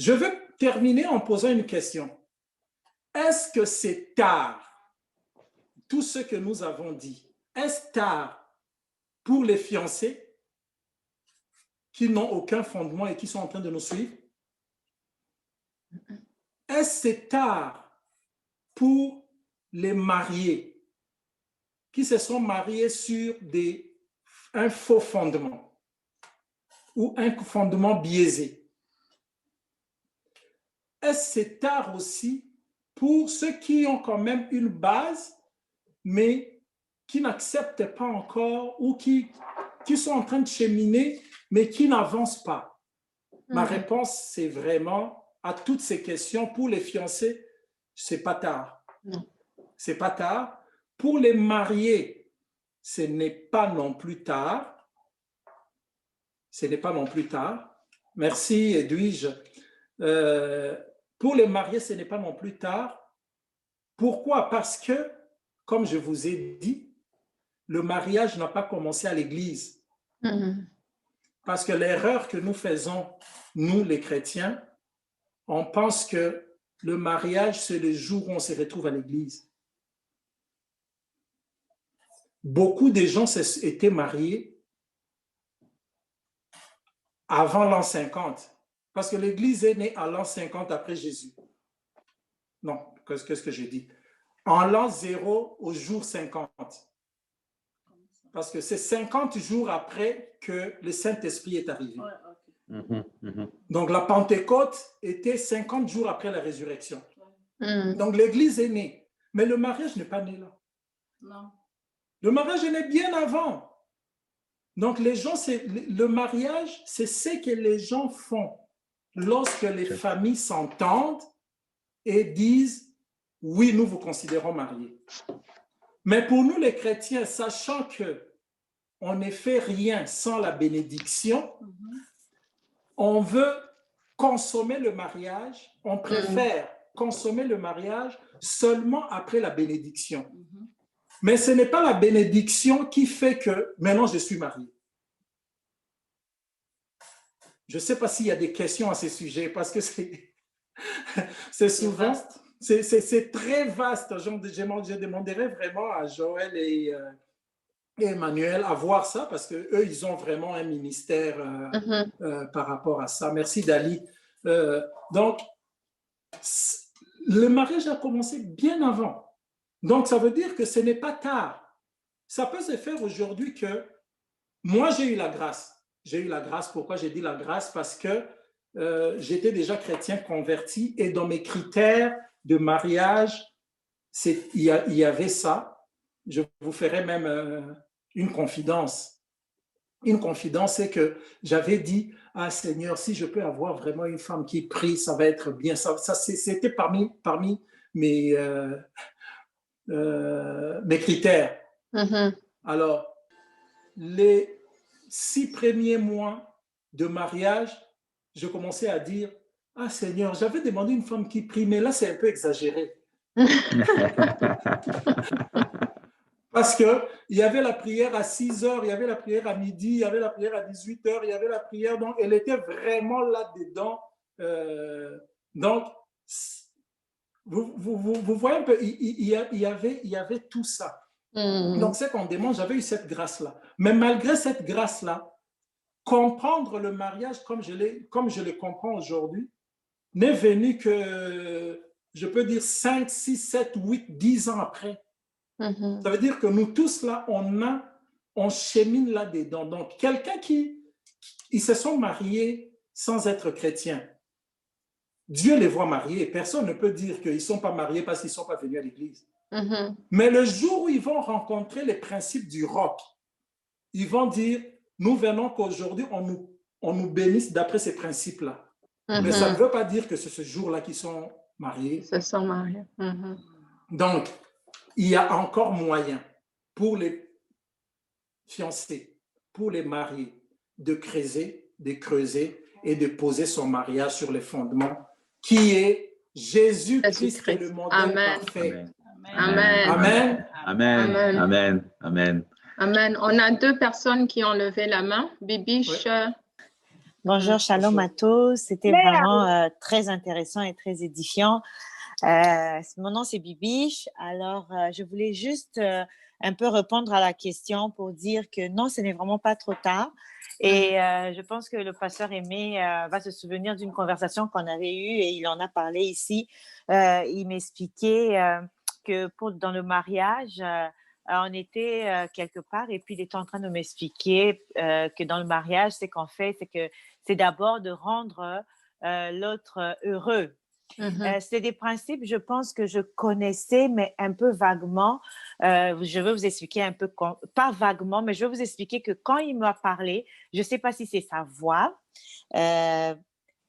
Je veux terminer en posant une question. Est-ce que c'est tard, tout ce que nous avons dit, est-ce tard pour les fiancés qui n'ont aucun fondement et qui sont en train de nous suivre? Est-ce que c'est tard pour les mariés qui se sont mariés sur un faux fondement ou un fondement biaisé? Est-ce que c'est tard aussi pour ceux qui ont quand même une base, mais qui n'acceptent pas encore ou qui sont en train de cheminer, mais qui n'avancent pas? Ma réponse, c'est vraiment à toutes ces questions. Pour les fiancés, c'est pas tard. Non. C'est pas tard. Pour les mariés, ce n'est pas non plus tard. Ce n'est pas non plus tard. Merci, Edwige. Pour les mariés, ce n'est pas non plus tard. Pourquoi? Parce que, comme je vous ai dit, le mariage n'a pas commencé à l'église. Parce que l'erreur que nous faisons, nous les chrétiens, on pense que le mariage, c'est le jour où on se retrouve à l'église. Beaucoup de gens étaient mariés avant l'an 50, parce que l'église est née à l'an 50 après Jésus. Non, qu'est-ce que j'ai dit? En l'an 0 au jour 50. Parce que c'est 50 jours après que le Saint-Esprit est arrivé. Donc la Pentecôte était 50 jours après la résurrection. Donc l'église est née. Mais le mariage n'est pas né là. Non. Le mariage est né bien avant. Donc les gens, le mariage, c'est ce que les gens font lorsque les familles s'entendent et disent « Oui, nous vous considérons mariés ». Mais pour nous les chrétiens, sachant qu'on ne fait rien sans la bénédiction, on veut consommer le mariage, on préfère consommer le mariage seulement après la bénédiction. Mais ce n'est pas la bénédiction qui fait que maintenant je suis marié. Je ne sais pas s'il y a des questions à ce sujet parce que c'est souvent, c'est très vaste. Je demanderais vraiment à Joël et Emmanuel à voir ça parce qu'eux, ils ont vraiment un ministère par rapport à ça. Merci Dali. Donc, le mariage a commencé bien avant. Donc, ça veut dire que ce n'est pas tard. Ça peut se faire aujourd'hui que moi, j'ai eu la grâce. J'ai eu la grâce. Pourquoi j'ai dit la grâce? Parce que j'étais déjà chrétien converti et dans mes critères de mariage, il y avait ça. Je vous ferai même une confidence. Une confidence, c'est que j'avais dit, ah Seigneur, si je peux avoir vraiment une femme qui prie, ça va être bien. Ça c'était parmi mes critères. Alors, les 6 premiers mois de mariage, je commençais à dire, ah Seigneur, j'avais demandé une femme qui prie, mais là, c'est un peu exagéré. Parce qu'il y avait la prière à 6 heures, il y avait la prière à midi, il y avait la prière à 18 heures, il y avait la prière, donc elle était vraiment là-dedans. Donc, vous voyez un peu, il y avait tout ça. Donc, c'est qu'on demande, j'avais eu cette grâce-là. Mais malgré cette grâce-là, comprendre le mariage comme je le comprends aujourd'hui, n'est venu que, je peux dire, 5, 6, 7, 8, 10 ans après. Ça veut dire que nous tous là, on chemine là-dedans. Donc, quelqu'un ils se sont mariés sans être chrétiens. Dieu les voit mariés. Personne ne peut dire qu'ils ne sont pas mariés parce qu'ils ne sont pas venus à l'église. Mais le jour où ils vont rencontrer les principes du roc, ils vont dire, nous venons qu'aujourd'hui, on nous bénisse d'après ces principes-là. Mais ça ne veut pas dire que c'est ce jour-là qu'ils sont mariés. Ils se sont mariés. Donc, il y a encore moyen pour les fiancés, pour les mariés, de creuser et de poser son mariage sur les fondements qui est Jésus-Christ, le modèle parfait. Amen. Amen. Amen. Amen. Amen. Amen. On a 2 personnes qui ont levé la main. Bibiche. Bonjour, shalom à tous. C'était vraiment très intéressant et très édifiant. Mon nom, c'est Bibiche. Alors, je voulais juste un peu répondre à la question pour dire que non, ce n'est vraiment pas trop tard. Et je pense que le pasteur Aimé va se souvenir d'une conversation qu'on avait eue et il en a parlé ici. Il m'expliquait que dans le mariage, on était quelque part et puis il était en train de m'expliquer que dans le mariage, c'est qu'en fait, c'est d'abord de rendre l'autre heureux. C'est des principes, je pense, que je connaissais, mais un peu vaguement. Je vais vous expliquer un peu, pas vaguement, mais je vais vous expliquer que quand il m'a parlé, je ne sais pas si c'est sa voix.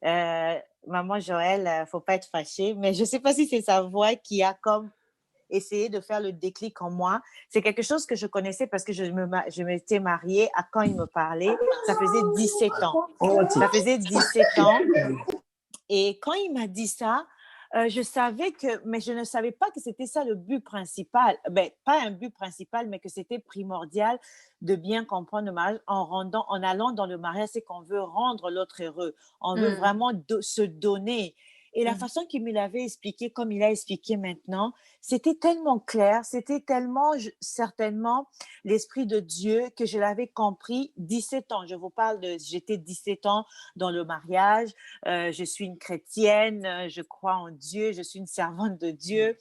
Maman Joël, il ne faut pas être fâchée, mais je ne sais pas si c'est sa voix qui a comme essayé de faire le déclic en moi. C'est quelque chose que je connaissais parce que je m'étais mariée à quand il me parlait. Ça faisait 17 ans. Ça faisait 17 ans. Et quand il m'a dit ça, je savais mais je ne savais pas que c'était ça le but principal. Ben, pas un but principal, mais que c'était primordial de bien comprendre le mariage en allant dans le mariage, c'est qu'on veut rendre l'autre heureux. On veut vraiment se donner. Et la façon qu'il me l'avait expliqué, comme il a expliqué maintenant, c'était tellement clair, c'était tellement certainement l'Esprit de Dieu que je l'avais compris 17 ans. Je vous parle j'étais 17 ans dans le mariage, je suis une chrétienne, je crois en Dieu, je suis une servante de Dieu.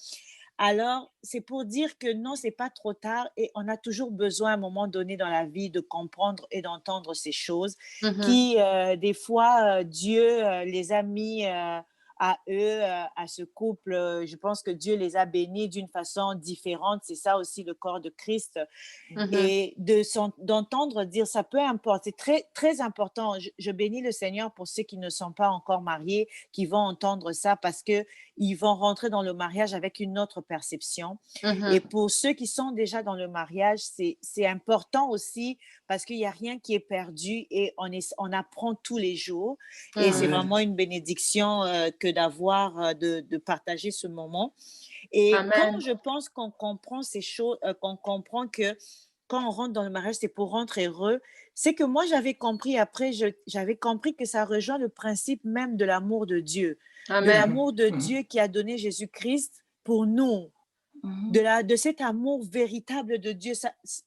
Alors, c'est pour dire que non, c'est pas trop tard et on a toujours besoin à un moment donné dans la vie de comprendre et d'entendre ces choses qui, des fois, Dieu les a mis à eux, à ce couple. Je pense que Dieu les a bénis d'une façon différente. C'est ça aussi le corps de Christ. Et d'entendre dire ça, peu importe. C'est très, très important. Je bénis le Seigneur pour ceux qui ne sont pas encore mariés, qui vont entendre ça parce qu'ils vont rentrer dans le mariage avec une autre perception. Et pour ceux qui sont déjà dans le mariage, c'est important aussi parce qu'il n'y a rien qui est perdu et on apprend tous les jours. Et c'est vraiment une bénédiction que d'avoir, de partager ce moment. Et quand je pense qu'on comprend ces choses, qu'on comprend que quand on rentre dans le mariage, c'est pour rendre heureux, c'est que moi, j'avais compris après, j'avais compris que ça rejoint le principe même de l'amour de Dieu. De l'amour de Dieu qui a donné Jésus-Christ pour nous. De cet amour véritable de Dieu.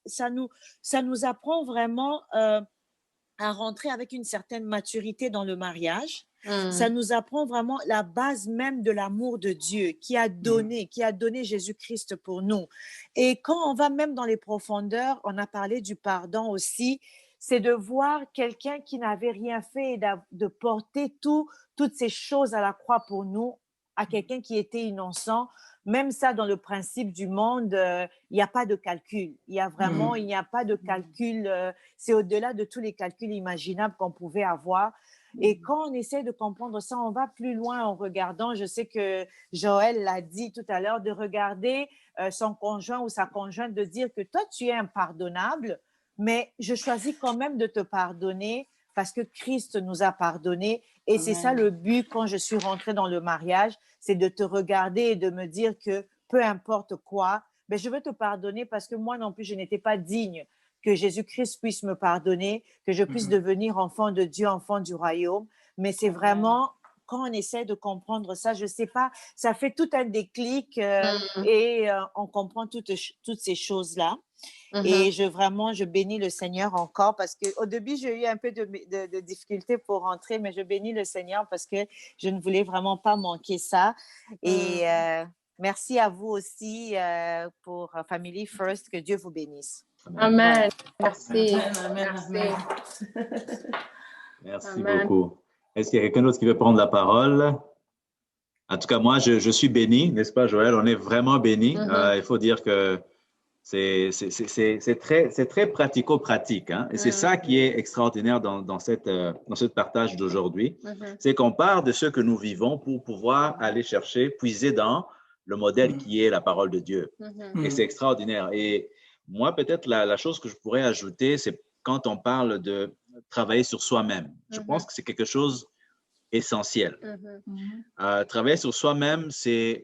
Ça nous apprend vraiment à rentrer avec une certaine maturité dans le mariage. Ça nous apprend vraiment la base même de l'amour de Dieu qui a donné Jésus-Christ pour nous. Et quand on va même dans les profondeurs, on a parlé du pardon aussi, c'est de voir quelqu'un qui n'avait rien fait et de porter toutes ces choses à la croix pour nous, à quelqu'un qui était innocent. Même ça, dans le principe du monde, il n'y a pas de calcul. Il n'y a pas de calcul. C'est au-delà de tous les calculs imaginables qu'on pouvait avoir. Et quand on essaie de comprendre ça, on va plus loin en regardant, je sais que Joël l'a dit tout à l'heure, de regarder son conjoint ou sa conjointe, de dire que toi, tu es impardonnable, mais je choisis quand même de te pardonner parce que Christ nous a pardonné. Et c'est ça le but quand je suis rentrée dans le mariage, c'est de te regarder et de me dire que peu importe quoi, mais je veux te pardonner parce que moi non plus, je n'étais pas digne que Jésus-Christ puisse me pardonner, que je puisse devenir enfant de Dieu, enfant du royaume. Mais c'est vraiment, quand on essaie de comprendre ça, je ne sais pas, ça fait tout un déclic et on comprend toutes ces choses-là. Et je bénis le Seigneur encore parce qu'au début, j'ai eu un peu de difficulté pour rentrer, mais je bénis le Seigneur parce que je ne voulais vraiment pas manquer ça. Et merci à vous aussi pour Family First. Que Dieu vous bénisse. Amen. Merci. Merci beaucoup. Est-ce qu'il y a quelqu'un d'autre qui veut prendre la parole? En tout cas, moi, je suis béni, n'est-ce pas, Joël? On est vraiment béni. Il faut dire que c'est très pratico-pratique. Hein? Et c'est ça qui est extraordinaire dans ce partage d'aujourd'hui. C'est qu'on part de ce que nous vivons pour pouvoir aller chercher, puiser dans le modèle qui est la parole de Dieu. Et c'est extraordinaire. Et moi, peut-être la chose que je pourrais ajouter, c'est quand on parle de travailler sur soi-même. Je pense que c'est quelque chose essentiel. Travailler sur soi-même, c'est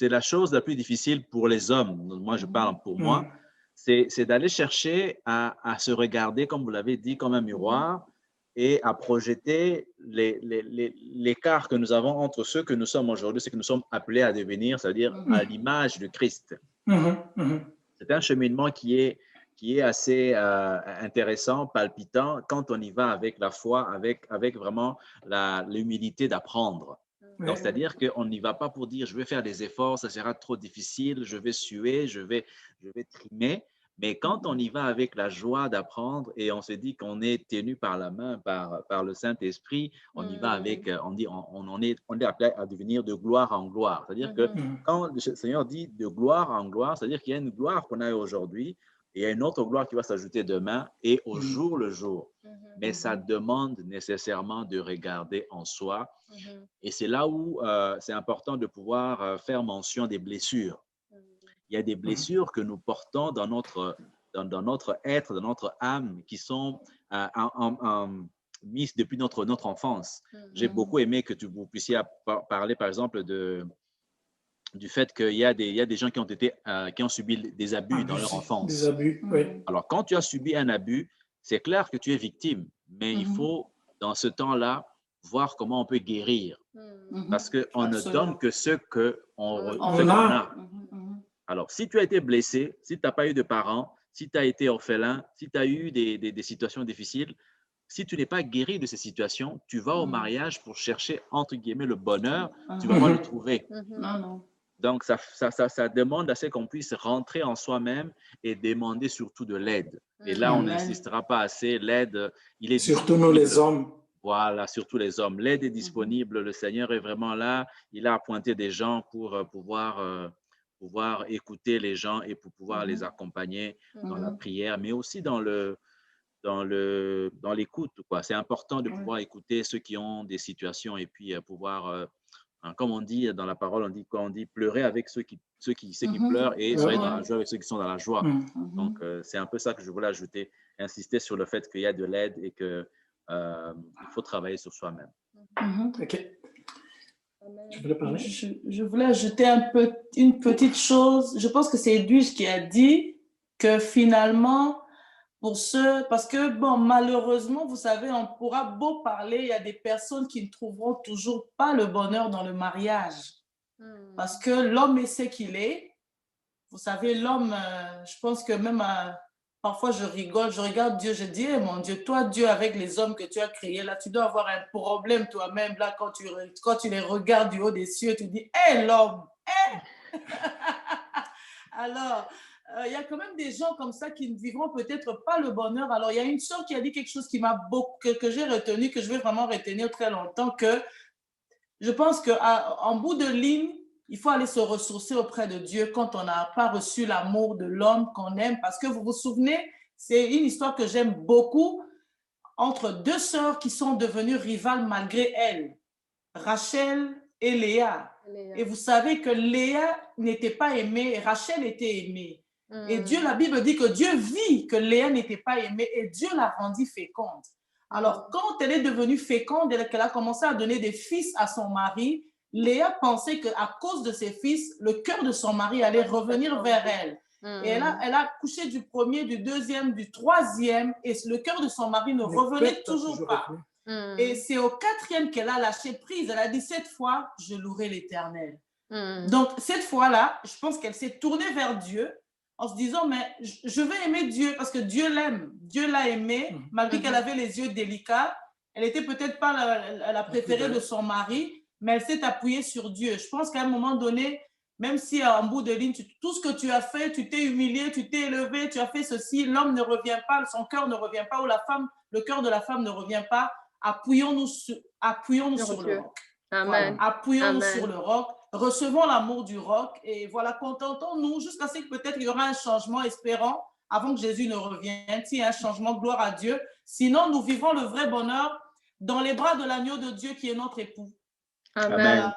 la chose la plus difficile pour les hommes. Moi, je parle pour moi. C'est d'aller chercher à se regarder, comme vous l'avez dit, comme un miroir et à projeter l'écart que nous avons entre ceux que nous sommes aujourd'hui, ce que nous sommes appelés à devenir, c'est-à-dire à l'image de Christ. C'est un cheminement qui est assez intéressant, palpitant, quand on y va avec la foi, avec vraiment l'humilité d'apprendre. Donc, c'est-à-dire qu'on n'y va pas pour dire, je vais faire des efforts, ça sera trop difficile, je vais suer, je vais trimer. Mais quand on y va avec la joie d'apprendre et on se dit qu'on est tenu par la main, par le Saint-Esprit, on y va avec, on est appelé à devenir de gloire en gloire. C'est-à-dire que quand le Seigneur dit de gloire en gloire, c'est-à-dire qu'il y a une gloire qu'on a aujourd'hui et il y a une autre gloire qui va s'ajouter demain et au jour le jour. Mais ça demande nécessairement de regarder en soi. Et c'est là où c'est important de pouvoir faire mention des blessures. Il y a des blessures que nous portons dans notre être, dans notre âme, qui sont mises depuis notre enfance. J'ai beaucoup aimé que vous puissiez parler, par exemple, du fait qu'il y a des gens qui ont subi des abus dans leur enfance. Des abus, oui. Alors, quand tu as subi un abus, c'est clair que tu es victime, mais il faut, dans ce temps-là, voir comment on peut guérir. Parce qu'on ne donne que ce qu'on a. Alors, si tu as été blessé, si tu n'as pas eu de parents, si tu as été orphelin, si tu as eu des situations difficiles, si tu n'es pas guéri de ces situations, tu vas au mariage pour chercher, entre guillemets, le bonheur, tu ne vas pas le trouver. Donc, ça demande à ce qu'on puisse rentrer en soi-même et demander surtout de l'aide. Et là, on n'insistera pas assez. L'aide, il est surtout nous les hommes. Voilà, surtout les hommes. L'aide est disponible. Le Seigneur est vraiment là. Il a appointé des gens pour pouvoir écouter les gens et pour pouvoir les accompagner dans la prière, mais aussi dans l'écoute. C'est important de pouvoir écouter ceux qui ont des situations et puis pouvoir, comme on dit dans la parole, on dit pleurer avec ceux qui pleurent et soyez dans la joie avec ceux qui sont dans la joie. Donc, c'est un peu ça que je voulais ajouter, insister sur le fait qu'il y a de l'aide et qu'il faut travailler sur soi-même. OK. Je voulais ajouter une petite chose. Je pense que c'est Edwige qui a dit que finalement, parce que bon, malheureusement, vous savez, on pourra beau parler, il y a des personnes qui ne trouveront toujours pas le bonheur dans le mariage. Parce que l'homme est ce qu'il est. Vous savez, l'homme, je pense que même parfois je rigole, je regarde Dieu, je dis, mon Dieu, toi, Dieu, avec les hommes que tu as créés, là, tu dois avoir un problème toi-même, là, quand tu les regardes du haut des cieux, tu dis, hé, l'homme, hé! Alors, il y a quand même des gens comme ça qui ne vivront peut-être pas le bonheur. Alors, il y a une sœur qui a dit quelque chose qui m'a que j'ai retenu, que je vais vraiment retenir très longtemps, que je pense qu'en bout de ligne, il faut aller se ressourcer auprès de Dieu quand on n'a pas reçu l'amour de l'homme qu'on aime. Parce que vous vous souvenez, c'est une histoire que j'aime beaucoup entre deux sœurs qui sont devenues rivales malgré elles, Rachel et Léa. Et vous savez que Léa n'était pas aimée et Rachel était aimée. Et Dieu, la Bible dit que Dieu vit que Léa n'était pas aimée et Dieu l'a rendue féconde. Alors, quand elle est devenue féconde et qu'elle a commencé à donner des fils à son mari, Léa pensait qu'à cause de ses fils, le cœur de son mari allait revenir vers elle. Et elle a couché du premier, du deuxième, du troisième, et le cœur de son mari ne revenait toujours pas. Et c'est au quatrième qu'elle a lâché prise. Elle a dit, cette fois, je louerai l'Éternel. Donc, cette fois-là, je pense qu'elle s'est tournée vers Dieu en se disant, mais je vais aimer Dieu parce que Dieu l'aime. Dieu l'a aimée, malgré qu'elle avait les yeux délicats. Elle n'était peut-être pas la préférée de son mari, mais elle s'est appuyée sur Dieu. Je pense qu'à un moment donné, même si en bout de ligne, tout ce que tu as fait, tu t'es humilié, tu t'es élevé, tu as fait ceci, l'homme ne revient pas, son cœur ne revient pas, ou le cœur de la femme ne revient pas, appuyons-nous sur le roc. Amen. Voilà. Appuyons-nous sur le roc, recevons l'amour du roc et voilà, contentons-nous jusqu'à ce que peut-être il y aura un changement, espérons, avant que Jésus ne revienne, s'il y a un changement, gloire à Dieu. Sinon, nous vivons le vrai bonheur dans les bras de l'agneau de Dieu qui est notre époux. Amen.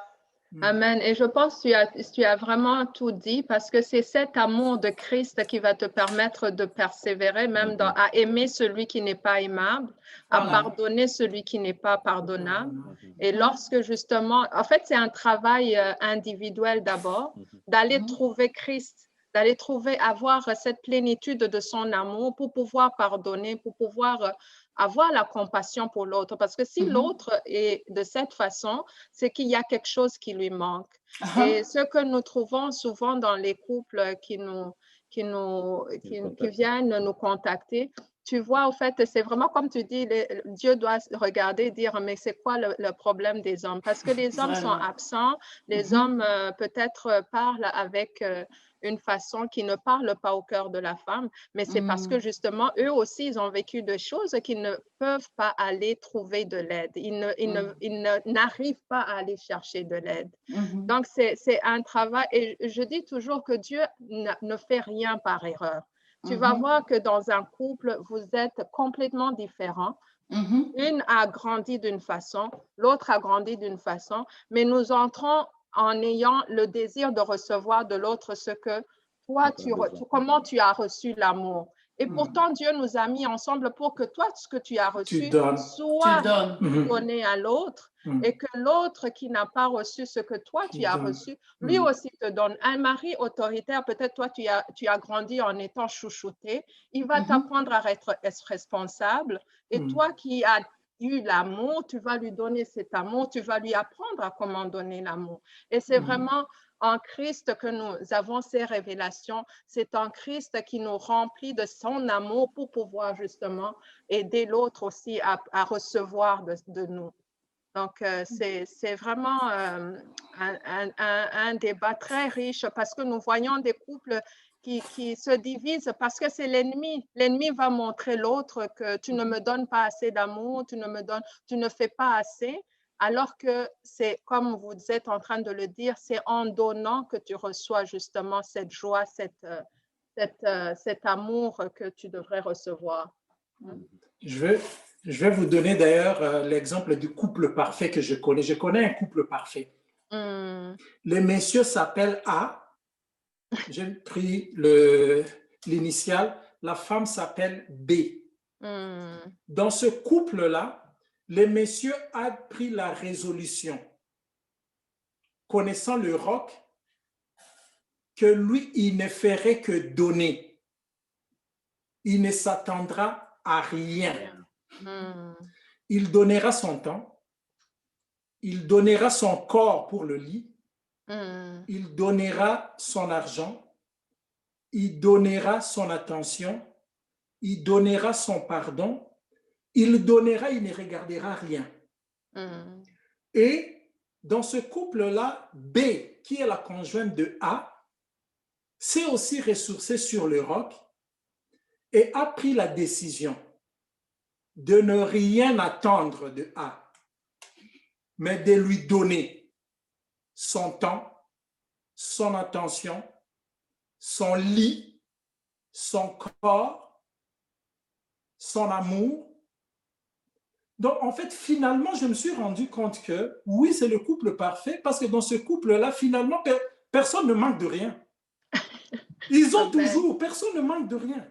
Amen. Et je pense que tu as vraiment tout dit parce que c'est cet amour de Christ qui va te permettre de persévérer, même à aimer celui qui n'est pas aimable, à pardonner celui qui n'est pas pardonnable. Et lorsque justement, en fait, c'est un travail individuel d'abord, d'aller trouver Christ, d'aller avoir cette plénitude de son amour pour pouvoir pardonner, pour pouvoir avoir la compassion pour l'autre. Parce que si l'autre est de cette façon, c'est qu'il y a quelque chose qui lui manque. Et ce que nous trouvons souvent dans les couples qui viennent nous contacter, tu vois, au fait, c'est vraiment comme tu dis, Dieu doit regarder et dire, mais c'est quoi le problème des hommes? Parce que les hommes sont absents, les hommes peut-être parlent avec une façon qui ne parle pas au cœur de la femme, mais c'est parce que justement, eux aussi, ils ont vécu des choses qu'ils ne peuvent pas aller trouver de l'aide. Ils n'arrivent pas à aller chercher de l'aide. Donc, c'est un travail, et je dis toujours que Dieu ne fait rien par erreur. Tu vas voir que dans un couple, vous êtes complètement différents. Une a grandi d'une façon, l'autre a grandi d'une façon, mais nous entrons en ayant le désir de recevoir de l'autre ce que toi, comment tu as reçu l'amour. Et pourtant, Dieu nous a mis ensemble pour que toi, ce que tu as reçu, soit donné à l'autre. Et que l'autre qui n'a pas reçu ce que toi, tu as reçu, lui aussi te donne. Un mari autoritaire, peut-être toi, tu as grandi en étant chouchouté. Il va t'apprendre à être responsable. Et toi qui as eu l'amour, tu vas lui donner cet amour, tu vas lui apprendre à comment donner l'amour. Et c'est vraiment en Christ que nous avons ces révélations. C'est en Christ qui nous remplit de son amour pour pouvoir justement aider l'autre aussi à recevoir de nous. Donc, c'est vraiment un débat très riche parce que nous voyons des couples qui se divisent parce que c'est l'ennemi. L'ennemi va montrer l'autre que tu ne me donnes pas assez d'amour, tu ne fais pas assez, alors que c'est, comme vous êtes en train de le dire, c'est en donnant que tu reçois justement cette joie, cet amour que tu devrais recevoir. Je vais vous donner d'ailleurs l'exemple du couple parfait que je connais. Je connais un couple parfait. Le monsieur s'appelle A. J'ai pris l'initiale. La femme s'appelle B. Dans ce couple-là, le monsieur a pris la résolution, connaissant le roc, que lui, il ne ferait que donner. Il ne s'attendra à rien. Il donnera son temps, il donnera son corps pour le lit, il donnera son argent, il donnera son attention, il donnera son pardon, il donnera, il ne regardera rien. Et dans ce couple-là, B, qui est la conjointe de A, s'est aussi ressourcée sur le roc et a pris la décision de ne rien attendre de A, mais de lui donner son temps, son attention, son lit, son corps, son amour. Donc, en fait, finalement, je me suis rendu compte que oui, c'est le couple parfait parce que dans ce couple-là, finalement, personne ne manque de rien. Ils ont toujours, personne ne manque de rien.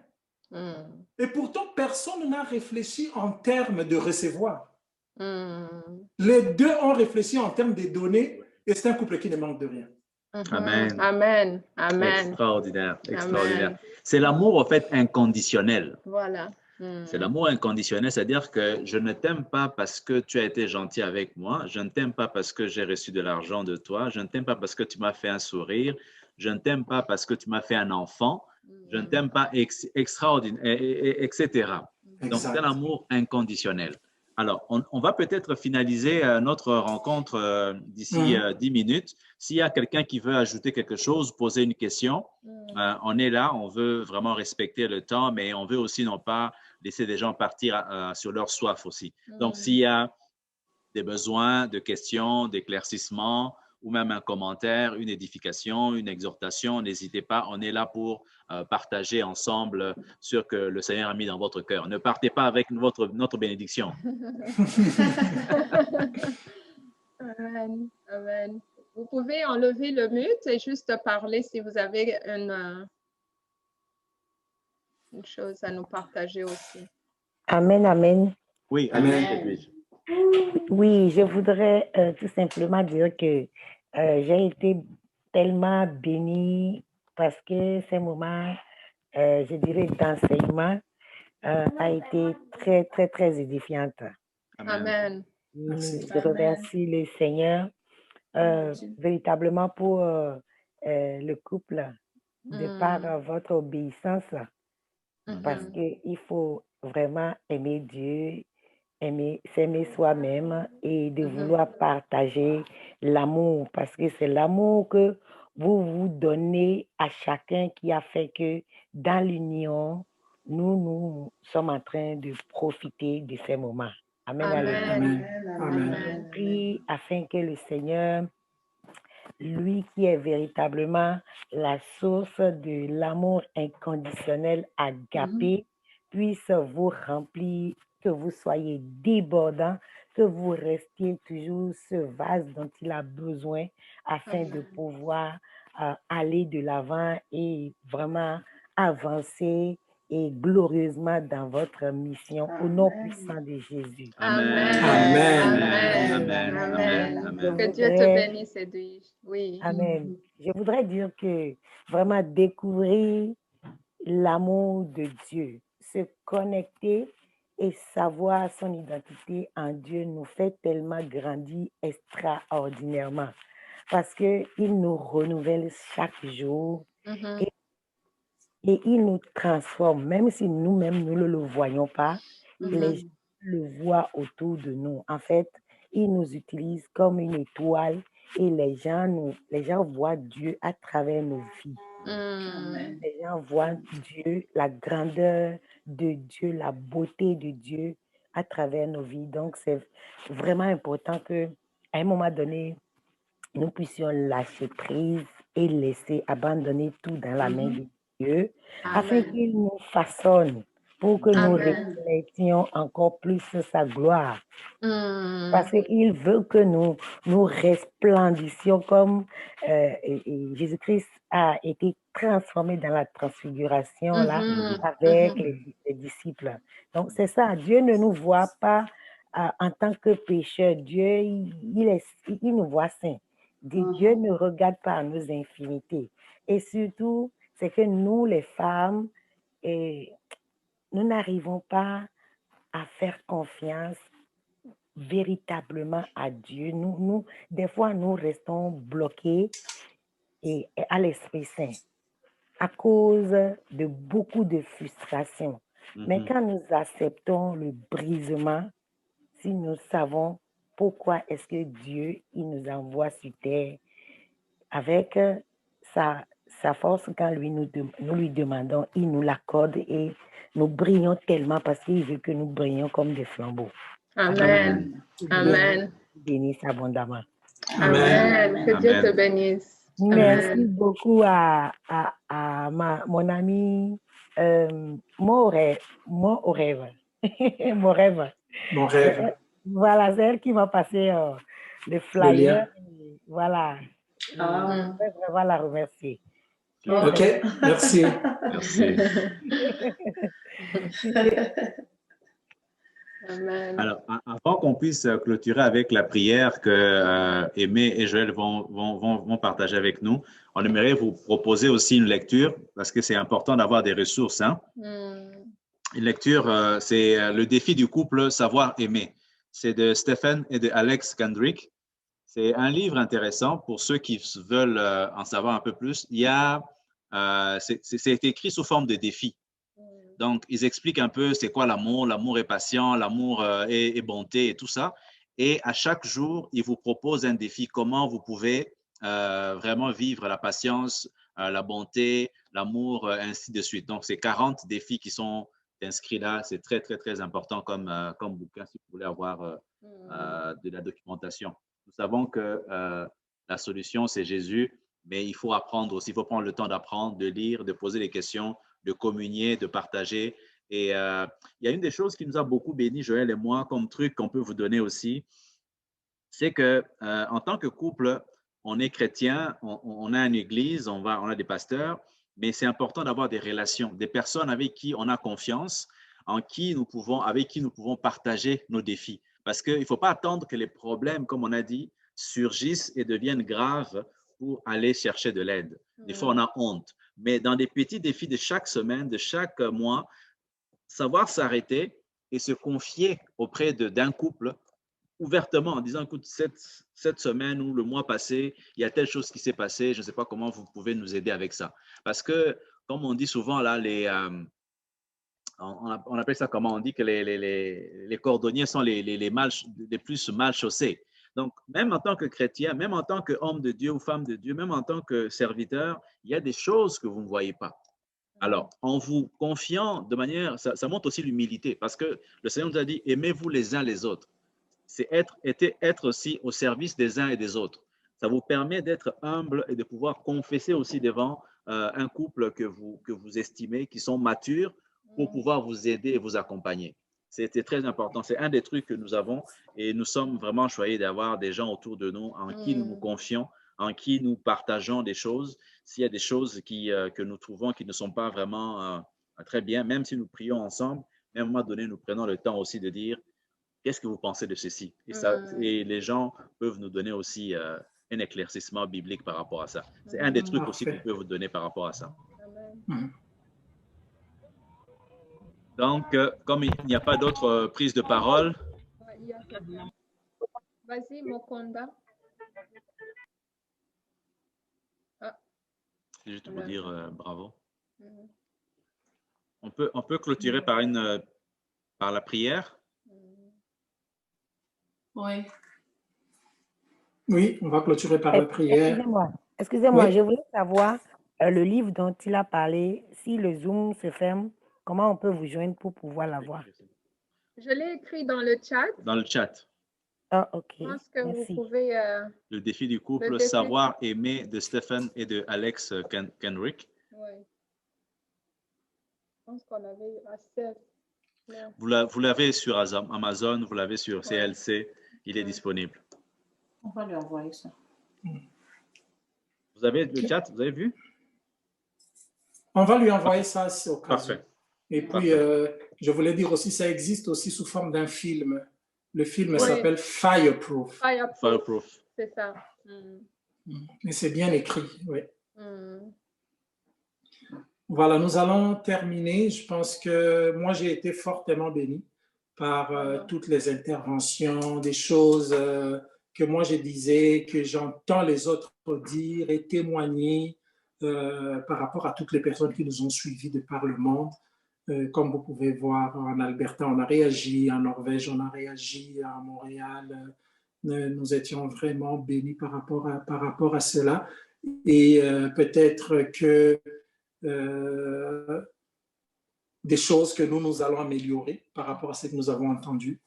Et pourtant, personne n'a réfléchi en termes de recevoir. Les deux ont réfléchi en termes de donner et c'est un couple qui ne manque de rien. Amen. Amen. Amen. Extraordinaire, extraordinaire. C'est l'amour, en fait, inconditionnel. Voilà. C'est l'amour inconditionnel, c'est-à-dire que je ne t'aime pas parce que tu as été gentil avec moi, je ne t'aime pas parce que j'ai reçu de l'argent de toi, je ne t'aime pas parce que tu m'as fait un sourire, je ne t'aime pas parce que tu m'as fait un enfant, je ne t'aime pas, extraordinaire, etc. Donc, c'est un amour inconditionnel. Alors, on va peut-être finaliser notre rencontre d'ici 10 minutes. S'il y a quelqu'un qui veut ajouter quelque chose, poser une question, on est là, on veut vraiment respecter le temps, mais on veut aussi non pas laisser des gens partir sur leur soif aussi. Donc, s'il y a des besoins de questions, d'éclaircissements, ou même un commentaire, une édification, une exhortation, n'hésitez pas, on est là pour partager ensemble ce que le Seigneur a mis dans votre cœur. Ne partez pas avec notre bénédiction. Amen. Amen. Vous pouvez enlever le mute et juste parler si vous avez une chose à nous partager aussi. Amen, amen. Oui, amen. Oui, je voudrais tout simplement dire que j'ai été tellement bénie parce que ces moments, je dirais, d'enseignement a été très, très, très édifiante. Amen. Je remercie le Seigneur véritablement pour le couple de par votre obéissance, parce qu'il faut vraiment aimer Dieu, s'aimer soi-même et de vouloir partager l'amour, parce que c'est l'amour que vous donnez à chacun qui a fait que dans l'union, nous sommes en train de profiter de ces moments. Amen. Amen. Amen. Je prie afin que le Seigneur, lui qui est véritablement la source de l'amour inconditionnel agapé, puisse vous remplir, que vous soyez débordant, que vous restiez toujours ce vase dont il a besoin afin de pouvoir aller de l'avant et vraiment avancer et glorieusement dans votre mission au nom puissant de Jésus. Amen. Amen. Amen. Amen. Que Dieu te bénisse, Edwige. Oui. Amen. Je voudrais dire que vraiment découvrir l'amour de Dieu, se connecter et savoir son identité en Dieu nous fait tellement grandir extraordinairement parce qu'il nous renouvelle chaque jour et il nous transforme, même si nous-mêmes nous ne le voyons pas, les gens le voient autour de nous. En fait, il nous utilise comme une étoile et les gens voient Dieu à travers nos vies. Les gens voient Dieu, la grandeur de Dieu, la beauté de Dieu à travers nos vies. Donc, c'est vraiment important qu'à un moment donné, nous puissions lâcher prise et laisser abandonner tout dans la main de Dieu, afin qu'il nous façonne pour que nous reflétions encore plus sa gloire. Parce qu'il veut que nous resplendissions comme Jésus-Christ a été transformé dans la transfiguration là, avec les disciples. Donc, c'est ça. Dieu ne nous voit pas en tant que pécheurs. Dieu, il nous voit saints. Dieu ne regarde pas nos infinités. Et surtout, c'est que nous, les femmes, nous n'arrivons pas à faire confiance véritablement à Dieu. Des fois, nous restons bloqués à l'Esprit Saint à cause de beaucoup de frustration. Mais quand nous acceptons le brisement, si nous savons pourquoi est-ce que Dieu il nous envoie sur terre avec sa force, quand nous lui demandons, il nous l'accorde et nous brillons tellement parce qu'il veut que nous brillions comme des flambeaux. Amen. Amen. Bénisse abondamment. Amen. Que Dieu te bénisse. Merci beaucoup à mon ami mon rêve. Voilà, c'est elle qui m'a passé le flyer. Voilà. Je vais vraiment la remercier. Ok, merci. Merci. Amen. Alors, avant qu'on puisse clôturer avec la prière que Aimé et Joël vont partager avec nous, on aimerait vous proposer aussi une lecture parce que c'est important d'avoir des ressources. Hein? Une lecture, c'est Le défi du couple, savoir aimer. C'est de Stephen et de Alex Kendrick. C'est un livre intéressant pour ceux qui veulent en savoir un peu plus. C'est écrit sous forme de défi. Donc, ils expliquent un peu c'est quoi l'amour. L'amour est patient, l'amour est bonté et tout ça. Et à chaque jour, ils vous proposent un défi. Comment vous pouvez vraiment vivre la patience, la bonté, l'amour, ainsi de suite. Donc, c'est 40 défis qui sont inscrits là. C'est très, très, très important comme bouquin si vous voulez avoir de la documentation. Nous savons que la solution, c'est Jésus, mais il faut apprendre aussi. Il faut prendre le temps d'apprendre, de lire, de poser des questions, de communier, de partager. Et il y a une des choses qui nous a beaucoup bénis, Joël et moi, comme truc qu'on peut vous donner aussi, c'est que en tant que couple, on est chrétien, on a une église, on a des pasteurs, mais c'est important d'avoir des relations, des personnes avec qui on a confiance, avec qui nous pouvons partager nos défis. Parce qu'il ne faut pas attendre que les problèmes, comme on a dit, surgissent et deviennent graves pour aller chercher de l'aide. Des fois, on a honte. Mais dans des petits défis de chaque semaine, de chaque mois, savoir s'arrêter et se confier auprès d'un couple ouvertement en disant, écoute, cette semaine ou le mois passé, il y a telle chose qui s'est passée, je ne sais pas comment vous pouvez nous aider avec ça. Parce que, comme on dit souvent, là, on appelle ça comment? On dit que les cordonniers sont les plus mal chaussés. Donc, même en tant que chrétien, même en tant qu'homme de Dieu ou femme de Dieu, même en tant que serviteur, il y a des choses que vous ne voyez pas. Alors, en vous confiant de manière, ça montre aussi l'humilité, parce que le Seigneur nous a dit, aimez-vous les uns les autres. C'est être aussi au service des uns et des autres. Ça vous permet d'être humble et de pouvoir confesser aussi devant un couple que vous estimez, qui sont matures, pour pouvoir vous aider et vous accompagner. C'était très important. C'est un des trucs que nous avons et nous sommes vraiment choyés d'avoir des gens autour de nous en qui nous nous confions, en qui nous partageons des choses. S'il y a des choses que nous trouvons qui ne sont pas vraiment très bien, même si nous prions ensemble, à un moment donné, nous prenons le temps aussi de dire qu'est-ce que vous pensez de ceci? Et les gens peuvent nous donner aussi un éclaircissement biblique par rapport à ça. C'est un des trucs aussi qu'on peut vous donner par rapport à ça. Donc, comme il n'y a pas d'autres prises de parole. Vas-y, Mokonda. C'est juste pour dire bravo. On peut clôturer par la prière. Oui. Oui, on va clôturer par la prière. Excusez-moi, oui. Je voulais savoir le livre dont il a parlé, si le Zoom se ferme, comment on peut vous joindre pour pouvoir l'avoir? Je l'ai écrit dans le chat. Dans le chat. Ah, ok. Je pense que merci. Vous pouvez… le défi du couple, Savoir aimer de Stephen et de Alex Kenrick. Oui. Je pense qu'on avait assez… Vous l'avez sur Amazon, vous l'avez sur CLC, il est disponible. On va lui envoyer ça. Vous avez le chat, vous avez vu? On va lui envoyer ça au cas où. Parfait. Et puis, je voulais dire aussi, ça existe aussi sous forme d'un film. Le film s'appelle Fireproof. Fireproof. C'est ça. Et c'est bien écrit, oui. Voilà, nous allons terminer. Je pense que moi, j'ai été fortement béni par toutes les interventions, des choses que moi je disais, que j'entends les autres dire et témoigner par rapport à toutes les personnes qui nous ont suivis de par le monde. Comme vous pouvez voir, en Alberta, on a réagi, en Norvège, on a réagi, à Montréal, nous étions vraiment bénis par rapport à cela. Et peut-être que des choses que nous allons améliorer par rapport à ce que nous avons entendu,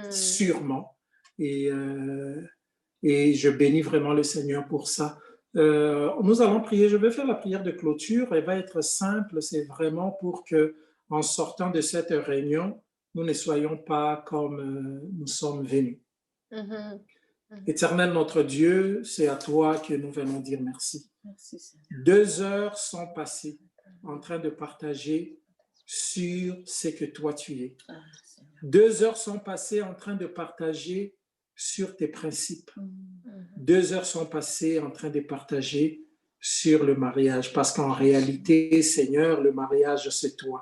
sûrement. Et je bénis vraiment le Seigneur pour ça. Nous allons prier. Je vais faire la prière de clôture. Elle va être simple. C'est vraiment pour que, en sortant de cette réunion, nous ne soyons pas comme nous sommes venus. Éternel notre Dieu, c'est à toi que nous venons dire merci. Merci, Seigneur. 2 heures sont passées en train de partager sur ce que toi tu es. 2 heures sont passées en train de partager sur tes principes. 2 heures sont passées en train de partager sur le mariage, parce qu'en réalité, Seigneur, le mariage, c'est toi.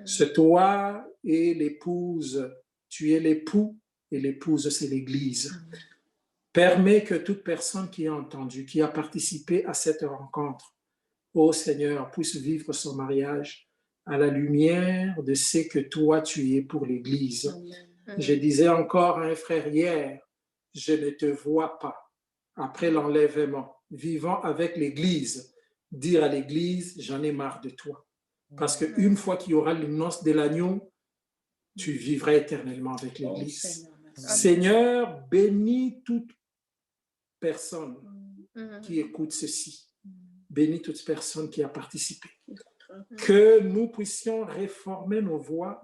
C'est toi et l'épouse. Tu es l'époux et l'épouse, c'est l'Église. Permets que toute personne qui a entendu, qui a participé à cette rencontre, ô Seigneur, puisse vivre son mariage à la lumière de ce que toi tu es pour l'Église. Je disais encore à un frère hier, je ne te vois pas après l'enlèvement, vivant avec l'Église, dire à l'Église, j'en ai marre de toi. Parce qu'une fois qu'il y aura les noces de l'agneau, tu vivras éternellement avec l'Église. Seigneur, bénis toute personne qui écoute ceci. Bénis toute personne qui a participé. Que nous puissions réformer nos voies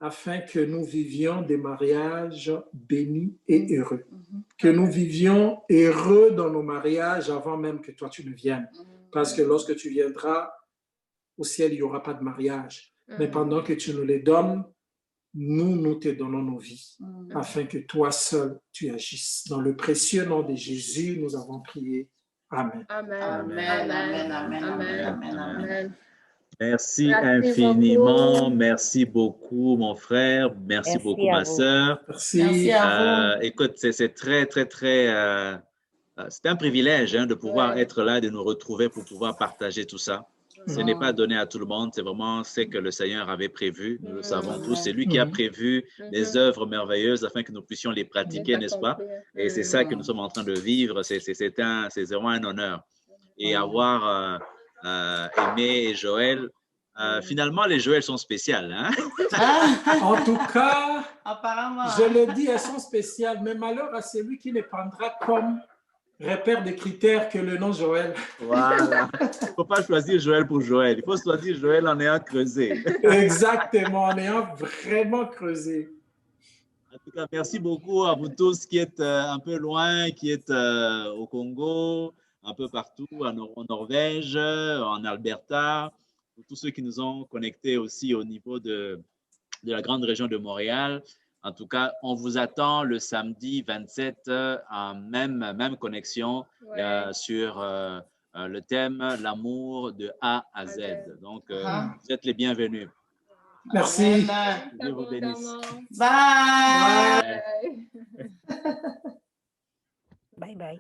afin que nous vivions des mariages bénis et heureux. Que nous vivions heureux dans nos mariages avant même que toi tu ne viennes. Parce que lorsque tu viendras, au ciel, il n'y aura pas de mariage. Mais pendant que tu nous les donnes, nous te donnons nos vies, afin que toi seul, tu agisses. Dans le précieux nom de Jésus, nous avons prié. Amen. Amen. Amen. Amen. Amen. Amen. Amen. Merci infiniment. Beaucoup. Merci beaucoup, mon frère. Merci beaucoup, ma sœur. Merci à vous. Écoute, c'est très, très, très... c'est un privilège de pouvoir être là, de nous retrouver pour pouvoir partager tout ça. Ce n'est pas donné à tout le monde, c'est vraiment ce que le Seigneur avait prévu. Nous le savons tous. C'est lui qui a prévu des œuvres merveilleuses afin que nous puissions les pratiquer, n'est-ce pas? Et c'est ça que nous sommes en train de vivre. C'est vraiment un honneur. Et avoir Aimé et Joël, finalement, les Joël sont spéciales. Hein? En tout cas, apparemment, je le dis, elles sont spéciales, mais malheur à celui qui les prendra comme repère des critères que le nom Joël. Voilà. Il ne faut pas choisir Joël pour Joël. Il faut choisir Joël en ayant creusé. Exactement, en ayant vraiment creusé. En tout cas, merci beaucoup à vous tous qui êtes un peu loin, qui êtes au Congo, un peu partout, en Norvège, en Alberta, pour tous ceux qui nous ont connectés aussi au niveau de la grande région de Montréal. En tout cas, on vous attend le samedi 27 en même connexion sur le thème « L'amour de A à Z ». Donc, vous êtes les bienvenus. Merci. Dieu vous bénisse. Bye. Bye bye.